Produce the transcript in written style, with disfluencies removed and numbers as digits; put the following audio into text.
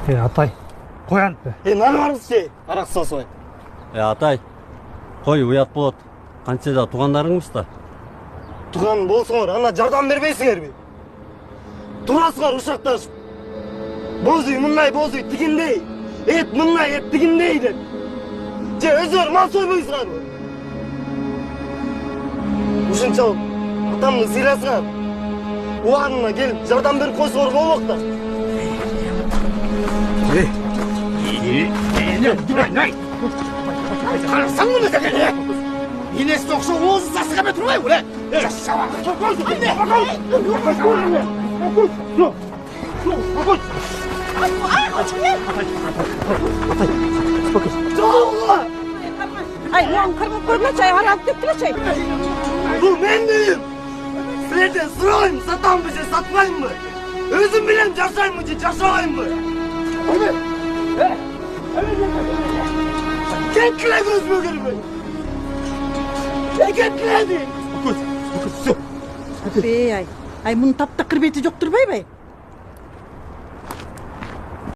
Атай, қоян. Наны барыңыз арақ сасыбай. Атай, қой уят болот. Қанчада туғандарыңыз да? Туған болсыңар, ана жардам бербейсіңер бе? Турасыңар ушақташып. Боз үй мындай боз үй тигиндей, эт мындай эт тигиндей деп. Же өзүңөр мал сойбойсуңар бы? Ушунчалык атамды сыйласыңар. Убагында келип жардам берип койсоңор болмок да. Қарасаң мұны дегене! Енесі тоқшы оғызы сасыға бе тұрмай ұлы! Жасава! Ай, оған қырғып көрме чай, аралып кеттілі чай. Бұл мен дейім. Сілерден сұрайым, сатам бі же сатмайым бі? Өзім білем жашайым бі же жашамайым бі? Кеткілер өзім өгірмі? Кеткілер дейім. Бей, ай, мұның тапта қырбеті жоқ тұрбай бай.